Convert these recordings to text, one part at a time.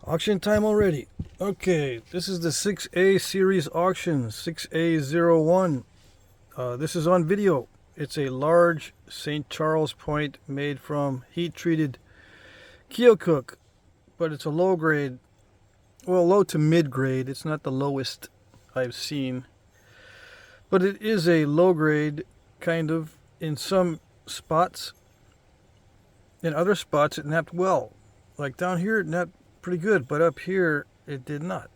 Auction time already. Okay, this is the 6A series auction, 6A01. This is on video. It's a large St. Charles point made from heat-treated Keokuk, but it's a low grade, well, low to mid grade. It's not the lowest I've seen, but it is a low grade, kind of, in some spots. In other spots, it napped well. Like down here, it napped pretty good, but up here it did not.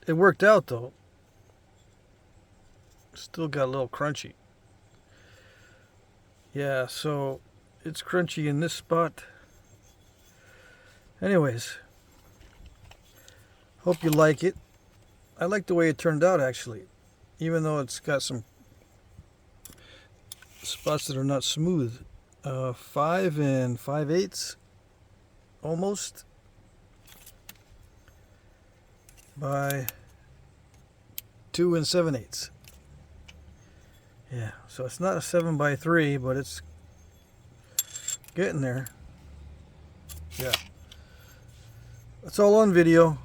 It worked out though. Still got a little crunchy. Yeah, so it's crunchy in this spot. Anyways, hope you like it. I like the way it turned out actually, even though it's got some spots that are not smooth. 5 5/8 almost by 2 7/8. Yeah, so it's not a 7x3, but it's getting there. Yeah, it's all on video.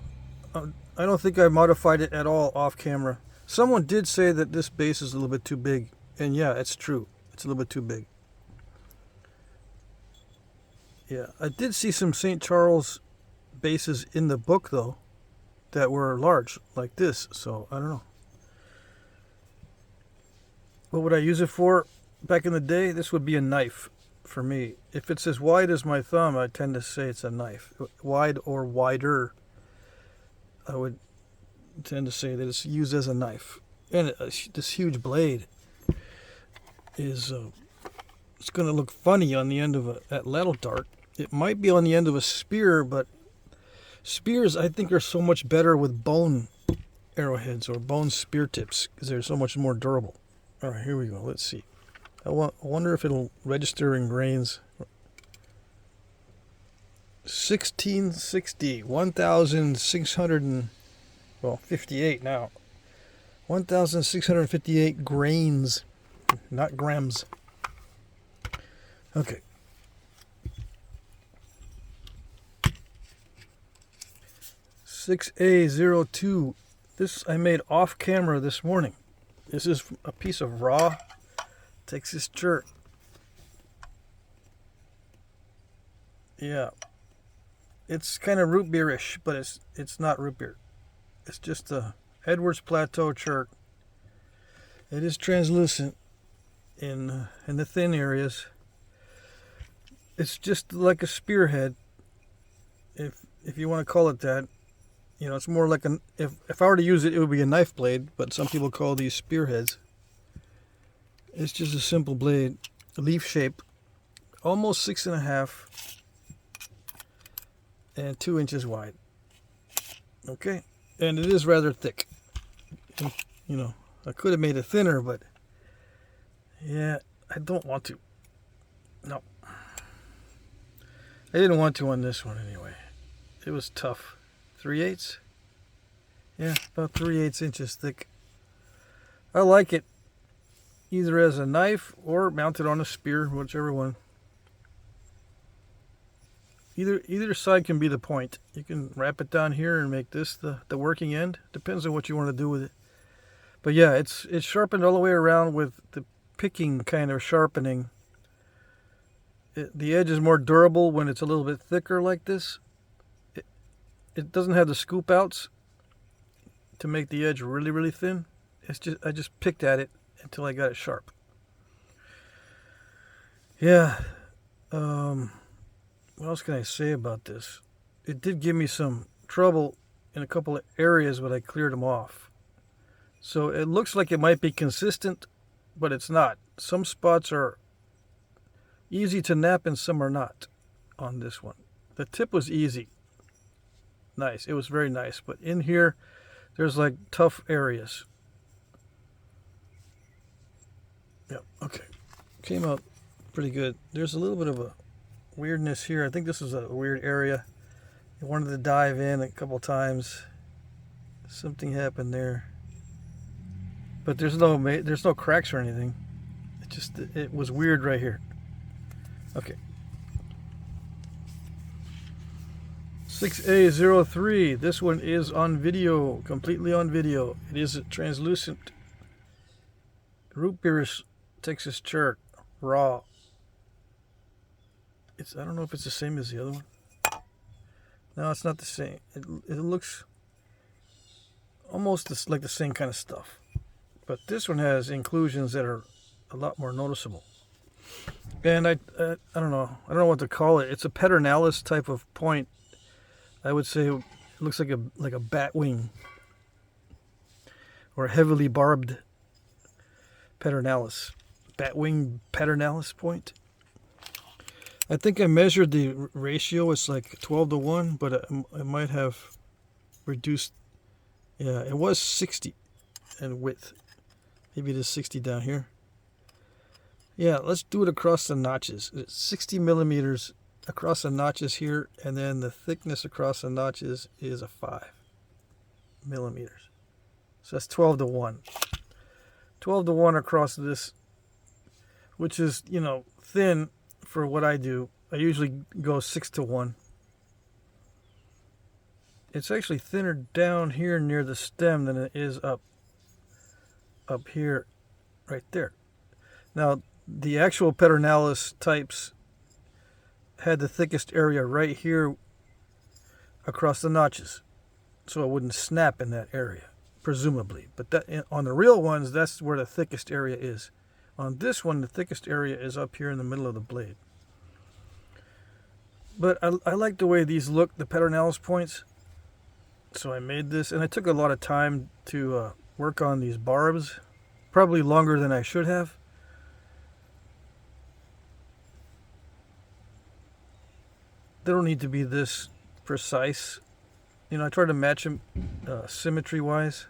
I don't think I modified it at all off camera. Someone did say that this base is a little bit too big, and yeah, it's true. It's a little bit too big. Yeah, I did see some St. Charles bases in the book, though, that were large, like this, so I don't know. What would I use it for? Back in the day, this would be a knife for me. If it's as wide as my thumb, I tend to say it's a knife. Wide or wider, I would tend to say that it's used as a knife. And this huge blade is, it's going to look funny on the end of that ladle dart. It might be on the end of a spear, but spears I think are so much better with bone arrowheads or bone spear tips because they're so much more durable. All right, here we go. Let's see. I wonder if it'll register in grains. 1660, 1,658 now. 1,658 grains, not grams. Okay. A02. This I made off camera this morning. This is a piece of raw Texas chert. Yeah, it's kind of root beerish, but it's not root beer. It's just a Edwards Plateau chert. It is translucent in the thin areas. It's just like a spearhead, if you want to call it that. You know, it's more like if I were to use it, it would be a knife blade, but some people call these spearheads. It's just a simple blade, leaf shape, almost 6.5 and 2 inches wide. Okay, and it is rather thick. You know, I could have made it thinner, but yeah, I don't want to. No, I didn't want to on this one anyway. It was tough. 3/8? Yeah, about 3/8 inches thick. I like it either as a knife or mounted on a spear, whichever one. Either side can be the point. You can wrap it down here and make this the working end. Depends on what you want to do with it. But yeah, it's sharpened all the way around with the picking kind of sharpening. The edge is more durable when it's a little bit thicker like this. It doesn't have the scoop outs to make the edge really, really thin. I just picked at it until I got it sharp. Yeah. What else can I say about this? It did give me some trouble in a couple of areas, but I cleared them off. So it looks like it might be consistent, but it's not. Some spots are easy to nap and some are not on this one. The tip was easy. Nice. It was very nice. But in here, there's like tough areas. Yep. Okay. Came out pretty good. There's a little bit of a weirdness here. I think this is a weird area. I wanted to dive in a couple times. Something happened there. But there's no cracks or anything. It was weird right here. Okay. 6A03. This one is on video, completely on video. It is a translucent root beer Texas chert, raw. I don't know if it's the same as the other one. No, it's not the same. It looks almost like the same kind of stuff. But this one has inclusions that are a lot more noticeable. And I don't know. I don't know what to call it. It's a Petalis type of point. I would say it looks like a bat wing or a heavily barbed Petalis. Bat wing Petalis point. I think I measured the ratio. It's like 12 to 1, but I might have reduced. Yeah, it was 60 in width. Maybe it is 60 down here. Yeah, let's do it across the notches. It's 60 millimeters across the notches here, and then the thickness across the notches is a 5 millimeters. So that's 12 to 1. 12 to 1 across this, which is, thin for what I do. I usually go 6 to 1. It's actually thinner down here near the stem than it is up here, right there. Now, the actual Petalis types had the thickest area right here across the notches, so it wouldn't snap in that area, presumably. But on the real ones, that's where the thickest area is. On this one, the thickest area is up here in the middle of the blade. But I like the way these look, the Petalis points. So I made this, and I took a lot of time to work on these barbs, probably longer than I should have. They don't need to be this precise. I try to match them symmetry-wise.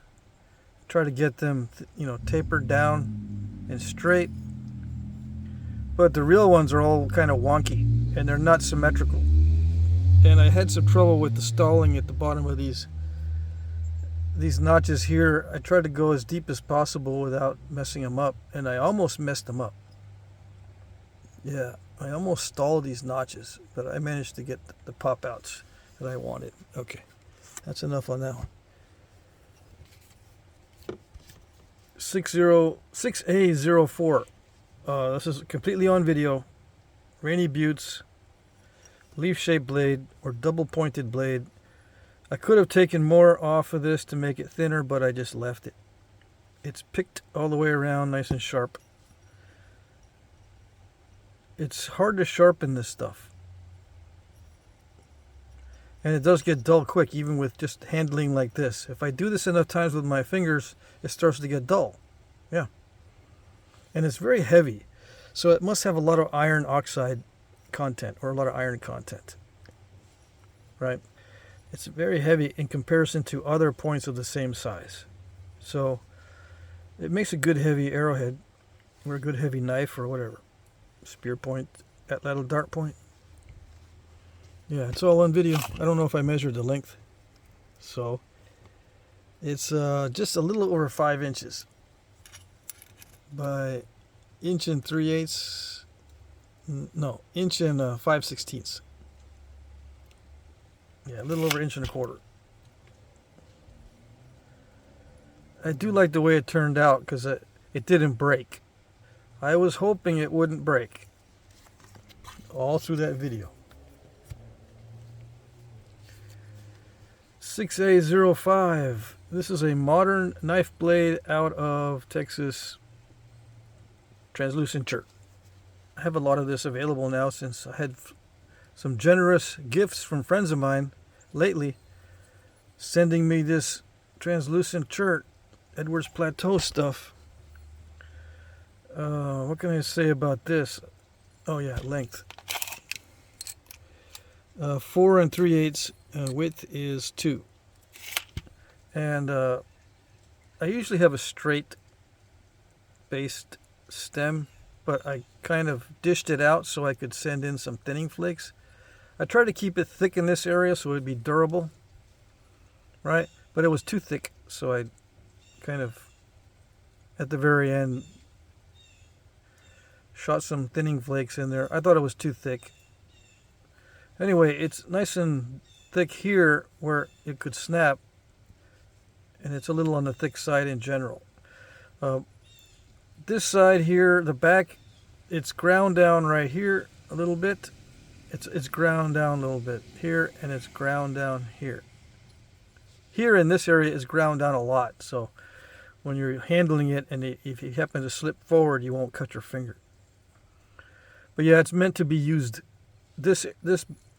Try to get them, tapered down and straight. But the real ones are all kind of wonky, and they're not symmetrical. And I had some trouble with the stalling at the bottom of these notches here. I tried to go as deep as possible without messing them up, and I almost messed them up. Yeah, I almost stalled these notches, but I managed to get the pop outs that I wanted. Okay, that's enough on that one. 6A04. This is completely on video. Rainy Buttes, leaf-shaped blade or double-pointed blade. I could have taken more off of this to make it thinner, but I just left it. It's picked all the way around, nice and sharp. It's hard to sharpen this stuff. And it does get dull quick, even with just handling like this. If I do this enough times with my fingers, it starts to get dull. Yeah. And it's very heavy. So it must have a lot of iron oxide content, or a lot of iron content. Right? It's very heavy in comparison to other points of the same size. So it makes a good heavy arrowhead, or a good heavy knife, or whatever. Spear point, that little dart point. Yeah, it's all on video. I don't know if I measured the length. So it's just a little over 5 inches by inch and 3/8. No, inch and 5/16. Yeah, a little over inch and a quarter. I do like the way it turned out because it didn't break. I was hoping it wouldn't break all through that video. 6A05. This is a modern knife blade out of Texas, translucent chert. I have a lot of this available now since I had some generous gifts from friends of mine lately sending me this translucent chert, Edwards Plateau stuff. What can I say about this? Oh yeah, length. 4 3/8. Width is 2. And I usually have a straight based stem, but I kind of dished it out so I could send in some thinning flakes. I tried to keep it thick in this area so it would be durable, right? But it was too thick, so I kind of, at the very end, shot some thinning flakes in there. I thought it was too thick. Anyway, it's nice and thick here where it could snap, and it's a little on the thick side in general. This side here, the back, it's ground down right here a little bit. It's ground down a little bit here, and it's ground down here. Here in this area is ground down a lot, so when you're handling it, and if you happen to slip forward, you won't cut your finger. But yeah, it's meant to be used. This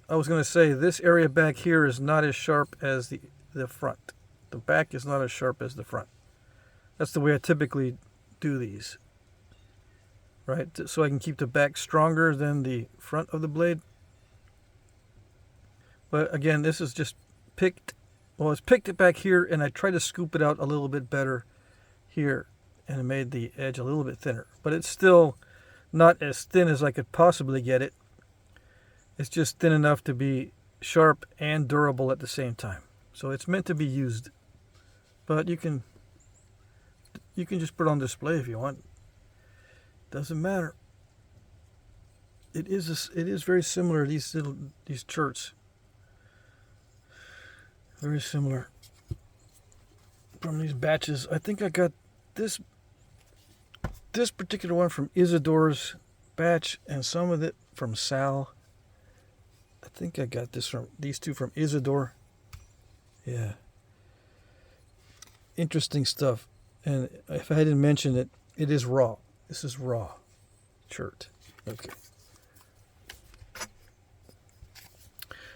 I was going to say, this area back here is not as sharp as the front. The back is not as sharp as the front. That's the way I typically do these, right? So I can keep the back stronger than the front of the blade. But again, this is just picked. Well, it's picked it back here, and I tried to scoop it out a little bit better here, and it made the edge a little bit thinner. But it's still not as thin as I could possibly get it. It's just thin enough to be sharp and durable at the same time. So it's meant to be used. But you can just put it on display if you want. Doesn't matter. It is very similar, these shirts. Very similar from these batches. I think I got this particular one from Isidore's batch, and some of it from Sal. I think I got these two from Isidore. Yeah. Interesting stuff. And if I didn't mention it, it is raw. This is raw shirt. Okay.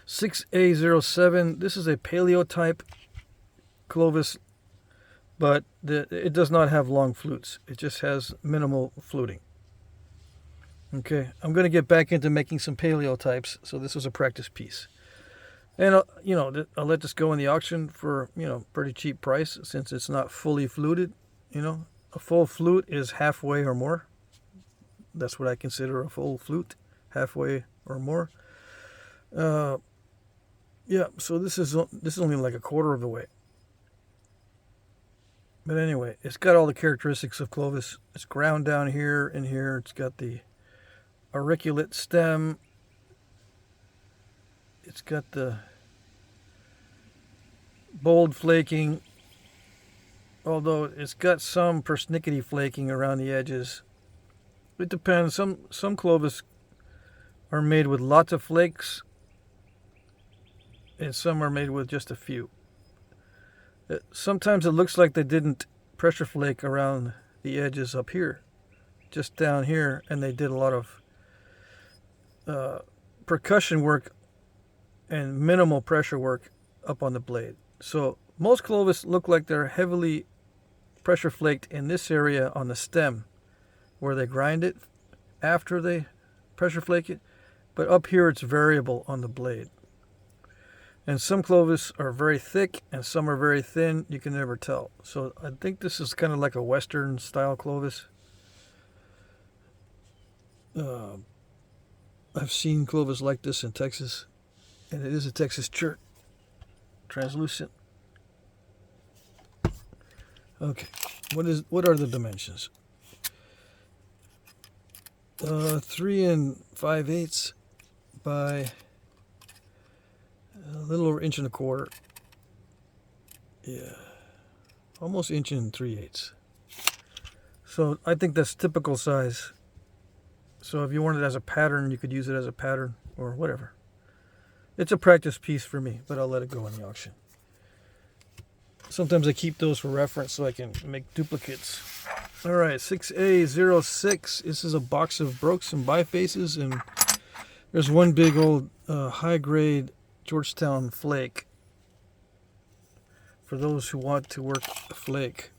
6A07. This is a paleo type Clovis, but it does not have long flutes. It just has minimal fluting. Okay, I'm going to get back into making some paleo types, so this was a practice piece. And I'll let this go in the auction for pretty cheap price, since it's not fully fluted. A full flute is halfway or more. That's what I consider a full flute, halfway or more. Yeah, so this is only like a quarter of the way. But anyway, it's got all the characteristics of Clovis. It's ground down here and here. It's got the auriculate stem. It's got the bold flaking, although it's got some persnickety flaking around the edges. It depends. Some Clovis are made with lots of flakes, and some are made with just a few. Sometimes it looks like they didn't pressure flake around the edges up here, just down here, and they did a lot of percussion work and minimal pressure work up on the blade. So most Clovis look like they're heavily pressure flaked in this area on the stem, where they grind it after they pressure flake it, but up here it's variable on the blade. And some Clovis are very thick and some are very thin. You can never tell. So I think this is kind of like a Western style Clovis. I've seen Clovis like this in Texas, and it is a Texas chert. Translucent. Okay, what are the dimensions? 3 5/8 by a little over 1.25 inches. Yeah, almost 1 3/8. So I think that's typical size. So if you want it as a pattern, you could use it as a pattern or whatever. It's a practice piece for me, but I'll let it go in the auction. Sometimes I keep those for reference so I can make duplicates. All right, 6A06. This is a box of brooks and bifaces, and there's one big old high-grade Georgetown flake. For those who want to work a flake,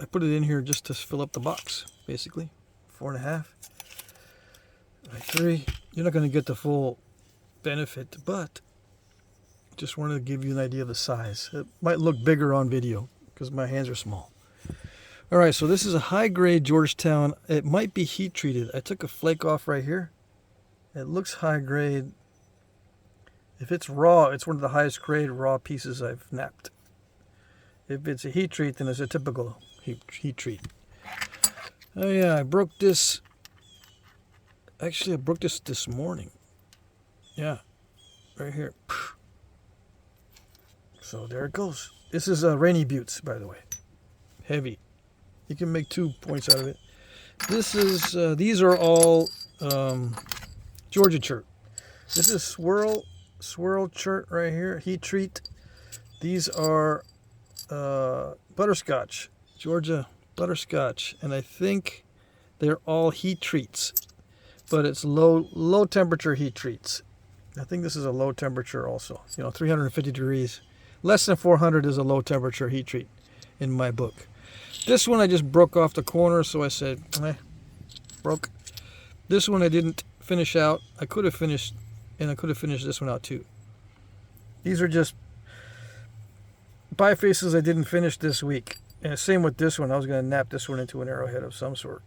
I put it in here just to fill up the box, basically. 4.5 by 3. You're not going to get the full benefit, but just wanted to give you an idea of the size. It might look bigger on video because my hands are small. All right, so this is a high-grade Georgetown. It might be heat-treated. I took a flake off right here. It looks high-grade. If it's raw, it's one of the highest grade raw pieces I've napped. If it's a heat treat, then it's a typical heat treat. Oh yeah, I broke this. Actually, I broke this morning. Yeah, right here. So there it goes. This is Rainy Buttes, by the way. Heavy. You can make 2 points out of it. This is, these are all Georgia chert. This is swirl chert right here, heat treat. These are butterscotch, Georgia butterscotch, and I think they're all heat treats, but it's low temperature heat treats. I think this is a low temperature also. 350 degrees. Less than 400 is a low temperature heat treat in my book. This one I just broke off the corner, so I said, broke. This one I didn't finish out. I could have finished, and I could have finished this one out too. These are just bifaces I didn't finish this week. And same with this one. I was going to nap this one into an arrowhead of some sort,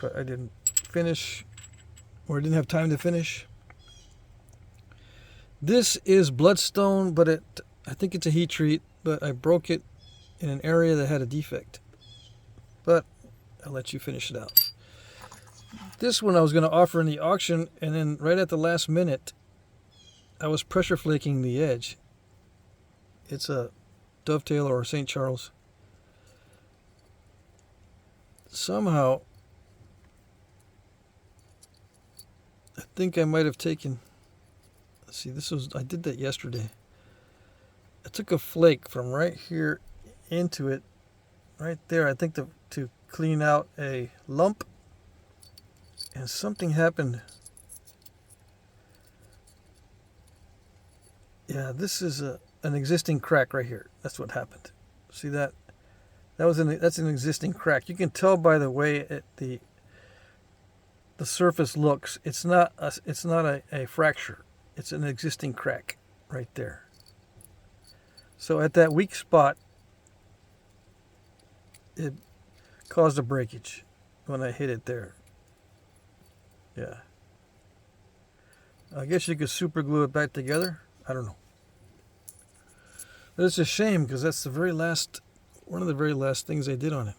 but I didn't finish, or I didn't have time to finish. This is bloodstone, but I think it's a heat treat, but I broke it in an area that had a defect. But I'll let you finish it out. This one I was going to offer in the auction, and then right at the last minute, I was pressure flaking the edge. It's a dovetail or St. Charles. Somehow, I think I might have taken, let's see, I did that yesterday. I took a flake from right here into it, right there, I think to clean out a lump, and something happened. Yeah, this is an existing crack right here. That's what happened. See that? That's an existing crack. You can tell by the way the surface looks. It's not a fracture. It's an existing crack right there. So at that weak spot, it caused a breakage when I hit it there. Yeah. I guess you could super glue it back together. I don't know. But it's a shame because that's one of the very last things I did on it.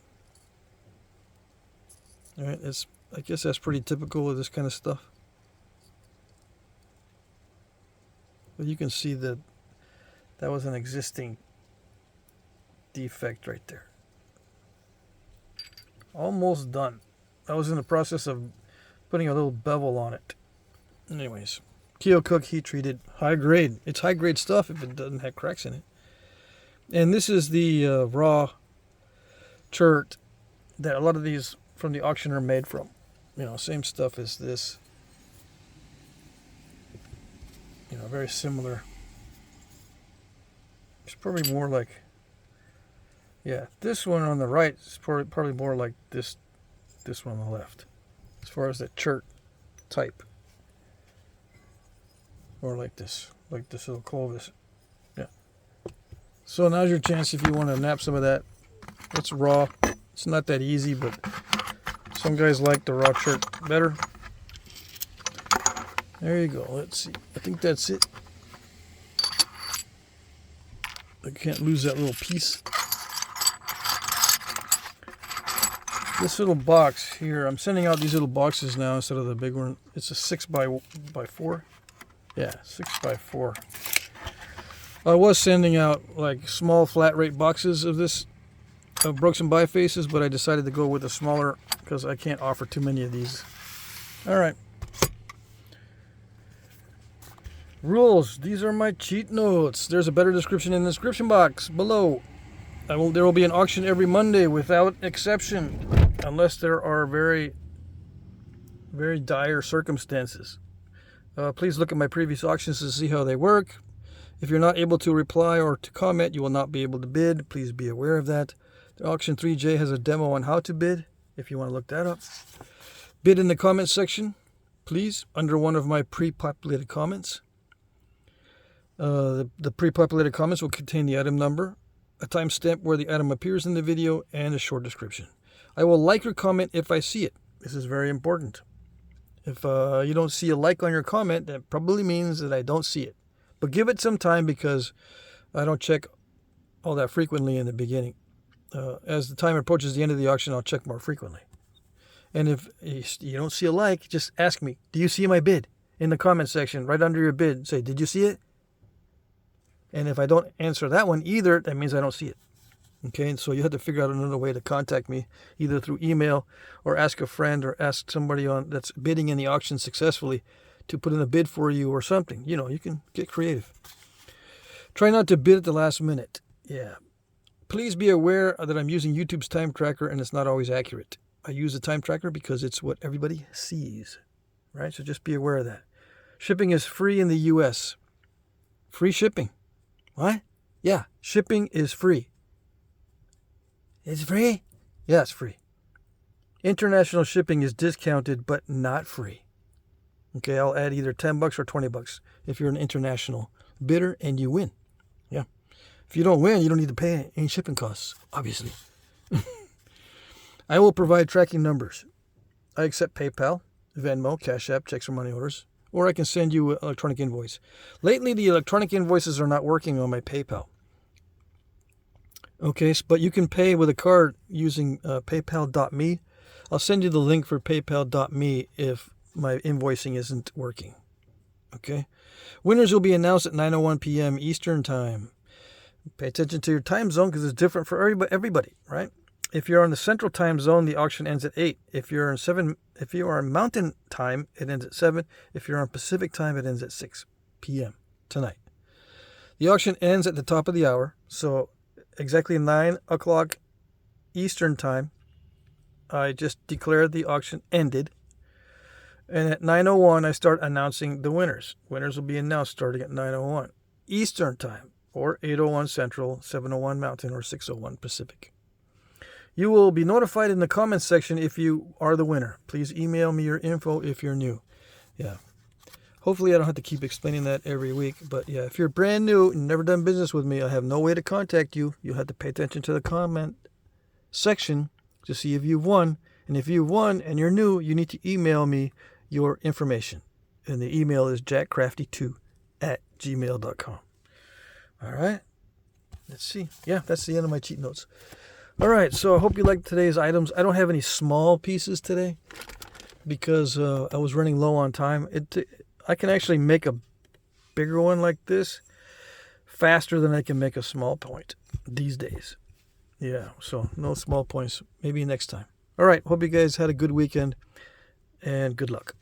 All right, I guess that's pretty typical of this kind of stuff. But you can see that was an existing defect right there. Almost done. I was in the process of putting a little bevel on it. Anyways, Keokuk heat treated, high grade. It's high grade stuff if it doesn't have cracks in it. And this is the raw chert that a lot of these from the auction are made from. Same stuff as this. Very similar. It's probably more like, yeah, this one on the right is probably more like this one on the left, as far as the chert type. Or like this little Clovis. Yeah. So now's your chance if you want to nap some of that. It's raw. It's not that easy, but some guys like the raw chert better. There you go. Let's see. I think that's it. I can't lose that little piece. This little box here, I'm sending out these little boxes now instead of the big one. It's a 6x4. Yeah, 6x4. I was sending out like small flat rate boxes of this, of Brooks and bifaces, but I decided to go with a smaller because I can't offer too many of these. All right. Rules. These are my cheat notes. There's a better description in the description box below. There will be an auction every Monday without exception, unless there are very, very dire circumstances. Please look at my previous auctions to see how they work. If you're not able to reply or to comment, you will not be able to bid. Please be aware of that. The Auction 3J has a demo on how to bid, if you want to look that up. Bid in the comment section, please, under one of my pre-populated comments. The pre-populated comments will contain the item number, a timestamp where the item appears in the video, and a short description. I will like your comment if I see it. This is very important. If you don't see a like on your comment, that probably means that I don't see it. But give it some time because I don't check all that frequently in the beginning. As the time approaches the end of the auction, I'll check more frequently. And if you don't see a like, just ask me, do you see my bid? In the comment section, right under your bid, say, did you see it? And if I don't answer that one either, that means I don't see it. Okay, and so you have to figure out another way to contact me, either through email or ask a friend or ask somebody that's bidding in the auction successfully to put in a bid for you or something. You know, you can get creative. Try not to bid at the last minute. Yeah. Please be aware that I'm using YouTube's time tracker and it's not always accurate. I use the time tracker because it's what everybody sees, right? So just be aware of that. Shipping is free in the U.S. Free shipping. What? Yeah, shipping is free. It's free? Yeah, it's free. International shipping is discounted, but not free. Okay, I'll add either $10 or $20 if you're an international bidder and you win. Yeah. If you don't win, you don't need to pay any shipping costs, obviously. I will provide tracking numbers. I accept PayPal, Venmo, Cash App, checks or money orders, or I can send you an electronic invoice. Lately, the electronic invoices are not working on my PayPal. Okay, but you can pay with a card using paypal.me. I'll send you the link for paypal.me if my invoicing isn't working. Okay? Winners will be announced at 9:01 p.m. Eastern Time. Pay attention to your time zone because it's different for everybody, right? If you're on the Central Time Zone, the auction ends at 8. If you are on Mountain Time, it ends at 7. If you're on Pacific Time, it ends at 6 p.m. tonight. The auction ends at the top of the hour, so exactly 9 o'clock Eastern Time, I just declared the auction ended. And at 9:01, I start announcing the winners. Winners will be announced starting at 9:01 Eastern Time, or 8:01 Central, 7:01 Mountain, or 6:01 Pacific. You will be notified in the comments section if you are the winner. Please email me your info if you're new. Yeah. Hopefully I don't have to keep explaining that every week. But yeah, if you're brand new and never done business with me, I have no way to contact you. You'll have to pay attention to the comment section to see if you've won. And if you've won and you're new, you need to email me your information. And the email is jackcrafty2@gmail.com. All right. Let's see. Yeah, that's the end of my cheat notes. All right, so I hope you liked today's items. I don't have any small pieces today because I was running low on time. I can actually make a bigger one like this faster than I can make a small point these days. Yeah, so no small points. Maybe next time. All right, hope you guys had a good weekend and good luck.